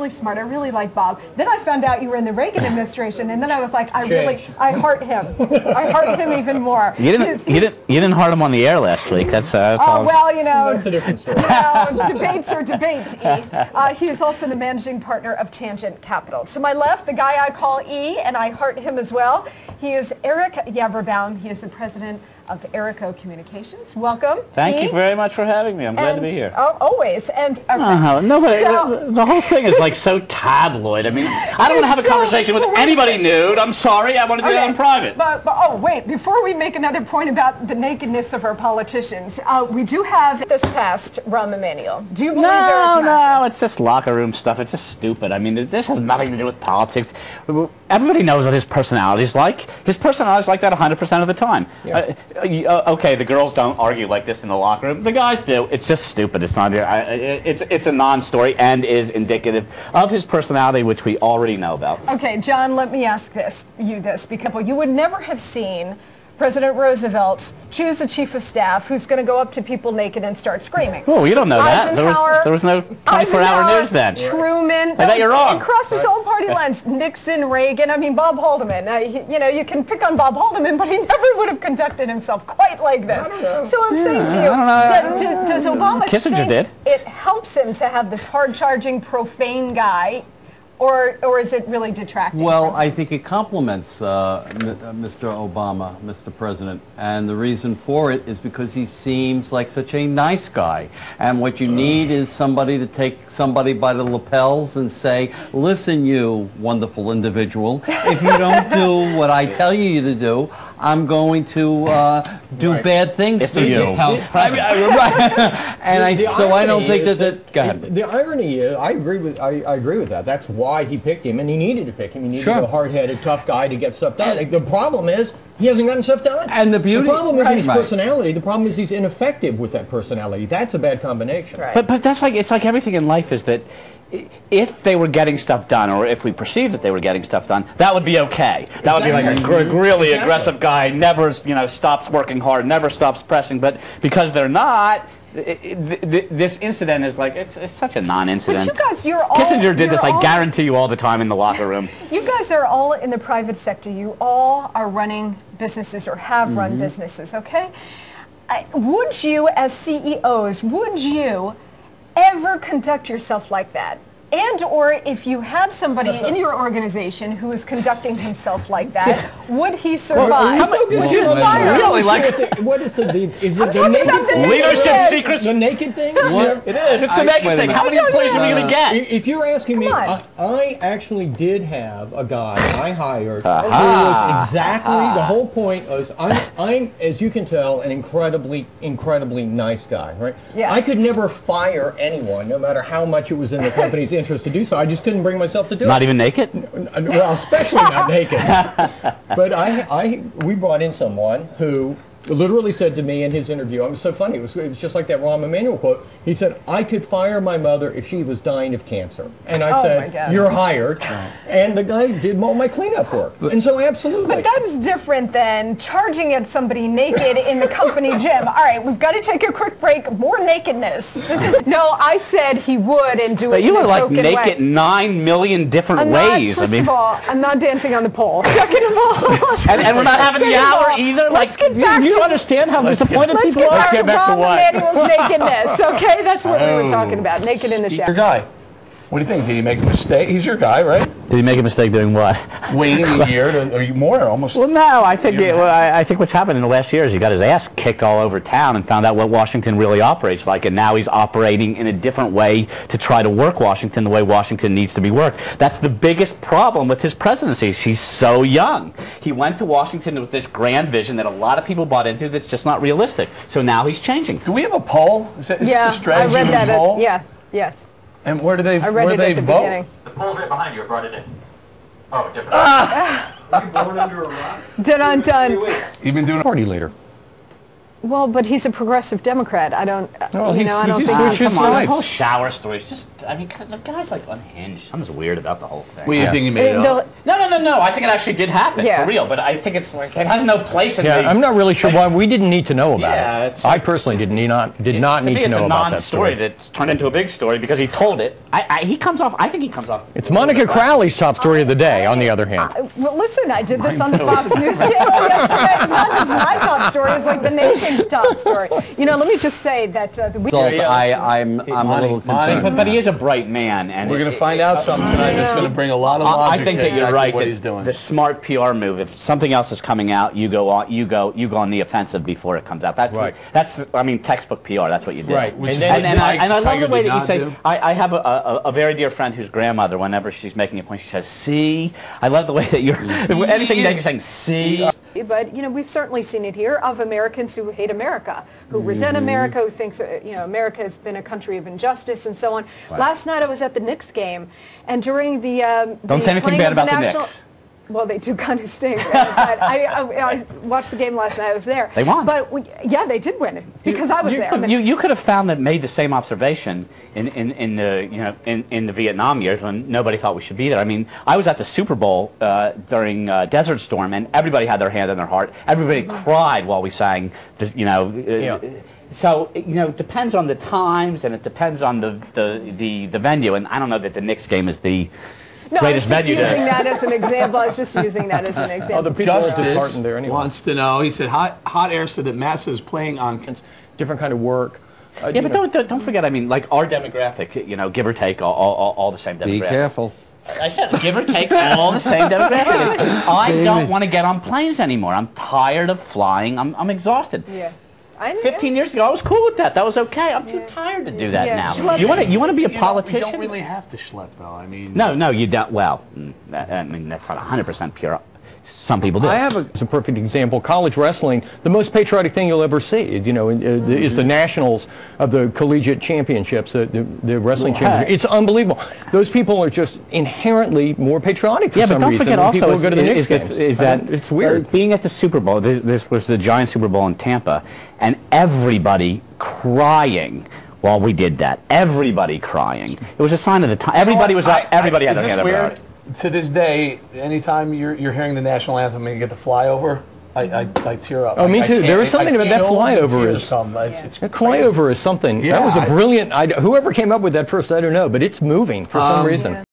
really smart. I really like Bob. Then I found out you were in the Reagan administration, and then I was like, I heart him. I heart him even more. You didn't heart him on the air last week. That's oh, well, you know. That's a different story. You know, debates are debates, E. He is also the managing partner of Tangent Capital. To my left, the guy I call E, and I heart him as well. He is Eric Yaverbaum. He is the president of Erico Communications. Welcome. Thank you very much for having me. I'm glad to be here. Oh, always. And okay. No, but the whole thing is like so tabloid. I mean, I don't want to have a conversation with anybody nude. I'm sorry. I want to do that in private. But oh, wait. Before we make another point about the nakedness of our politicians, we do have this past Rahm Emanuel. Do you believe No, it's just locker room stuff. It's just stupid. I mean, this has nothing to do with politics. Everybody knows what his personality is like. His personality is like that 100% of the time. Yeah. Okay, the girls don't argue like this in the locker room. The guys do. It's just stupid. It's not. It's a non-story and is indicative of his personality, which we already know about. Okay, John, let me ask you this, because you would never have seen President Roosevelt choose a chief of staff who's going to go up to people naked and start screaming. Oh, you don't know that. There was no 24-hour news then. Truman. I bet you're wrong. Across his own party lines. Nixon, Reagan. I mean, Bob Haldeman. You know, you can pick on Bob Haldeman, but he never would have conducted himself quite like this. So I'm saying to you, does Obama think it helps him to have this hard-charging, profane guy? Or is it really detracting? Well, I think it complements Mr. Obama, Mr. President, and the reason for it is because he seems like such a nice guy. And what you need is somebody to take somebody by the lapels and say, listen, you wonderful individual, if you don't do what I tell you to do, I'm going to do bad things to you. So I don't think that. Go ahead. The irony is, I agree with that. That's why he picked him, and he needed to pick him. He needed a hard-headed, tough guy to get stuff done. The problem is he hasn't gotten stuff done. And the problem isn't his personality. The problem is he's ineffective with that personality. That's a bad combination. Right. But that's like, it's like everything in life is that if they were getting stuff done, or if we perceived that they were getting stuff done, that would be okay. That would be like a really aggressive guy, never stops working hard, never stops pressing. But because they're not, this incident is like, it's such a non-incident. But you guys, Kissinger did this, I guarantee you, all the time in the locker room. You guys are all in the private sector. You all are running businesses or have run businesses, okay? Would you, as CEOs, would you ever conduct yourself like that? And or if you had somebody in your organization who is conducting himself like that, would he survive? Would you fire him? Really? What is is it the naked thing? Leadership secrets? The naked thing? What? It is. It's the naked thing. How many employees are we going to get? If you're asking me, I actually did have a guy I hired who was exactly, the whole point was, I'm, as you can tell, an incredibly nice guy, right? Yes. I could never fire anyone, no matter how much it was in the company's interest to do so. I just couldn't bring myself to do it. Not even naked? Well, especially not naked. But we brought in someone who literally said to me in his interview, it was so funny, it was just like that Rahm Emanuel quote, he said, I could fire my mother if she was dying of cancer. And I said, you're hired. And the guy did all my cleanup work. And so absolutely. But that's different than charging at somebody naked in the company gym. All right, we've got to take a quick break. More nakedness. No, I said he would and do it in a token way. But you were like naked 9 million different ways. First of all, I'm not dancing on the pole. Second of all. and we're not having the hour either? Let's get back to... Do you understand how disappointed people are? Let's get back to Rahm Emanuel's nakedness, okay? That's what we were talking about, naked in the shower. Your guy. What do you think? Did he make a mistake? He's your guy, right? Did he make a mistake doing what? Waiting a year or more, almost. Well, no. I think what's happened in the last year is he got his ass kicked all over town and found out what Washington really operates like, and now he's operating in a different way to try to work Washington the way Washington needs to be worked. That's the biggest problem with his presidency. He's so young. He went to Washington with this grand vision that a lot of people bought into that's just not realistic. So now he's changing. Do we have a poll? Is this a strategy? I read that. Poll? Yes. And where do they vote? Beginning. The poll's right behind you. I brought it in. Oh, different. Are you born under a rock? Dun. You've been doing a party leader. Well, but he's a progressive Democrat. I don't. I don't think. Come on, this whole shower story is just I mean, the guy's like unhinged. Something's weird about the whole thing. Well, you think he made it up? No. I think it actually did happen, for real. But I think it's like, it has no place in I'm not really sure why we didn't need to know about it. I personally did not need to know about that story. To me, it's a non-story that's turned into a big story because he told it. I think he comes off. It's Monica Crowley's top story of the day, on the other hand. Well, listen, I did this on the Fox News channel yesterday. It's not just my top story, it's like the nation's top story. You know, let me just say that I'm a little concerned. But he is a bright man. And we're going to find out something tonight that's going to bring a lot of logic I think to that you're right. what he's doing. The smart PR move. If something else is coming out, you go on the offensive before it comes out. That's right. That's I mean, textbook PR. That's what you do. Right. And I love the way that you say. I have a very dear friend whose grandmother, whenever she's making a point, she says, "See." I love the way that you're anything that you're saying. See. But, you know, we've certainly seen it here of Americans who hate America, who resent America, who thinks, you know, America has been a country of injustice and so on. Right. Last night I was at the Knicks game, and during the Don't say anything bad about the Knicks. Well, they do kind of stink. But I watched the game last night. I was there. They won. But yeah, they did win because I was there. You could have made the same observation in the Vietnam years when nobody thought we should be there. I mean, I was at the Super Bowl during Desert Storm, and everybody had their hand on their heart. Everybody cried while we sang. So, you know, it depends on the times, and it depends on the venue. And I don't know that the Knicks game is the greatest venue. I was just using that as an example. I was just using that as an example. Oh, the people are disheartened there anyway. Wants to know. He said, Hot Air said that Massa is playing on different kind of work. Yeah, but don't forget. I mean, like our demographic, you know, give or take, all the same demographic. Be careful. I said, give or take, all the same demographic. I don't want to get on planes anymore. I'm tired of flying. I'm exhausted. Yeah. 15 years ago, I was cool with that. That was okay. I'm too tired to do that now. You want to be a politician? You don't really have to schlep, though. I mean, no, you don't. Well, I mean, that's not 100% pure. Some people do. It's a perfect example. College wrestling, the most patriotic thing you'll ever see, you know, is the nationals of the collegiate championships, the wrestling championship. It's unbelievable. Those people are just inherently more patriotic for some reason than people who go to the Knicks games. It's weird. Being at the Super Bowl, this was the giant Super Bowl in Tampa, and everybody crying while we did that. Everybody crying. It was a sign of the time. Everybody was up. Everybody had their hand up their heart. To this day, anytime you're hearing the national anthem and you get the flyover, I tear up. Oh, me too. There is something about that flyover. That flyover is something. Yeah, that was a brilliant idea. Whoever came up with that first, I don't know, but it's moving for some reason.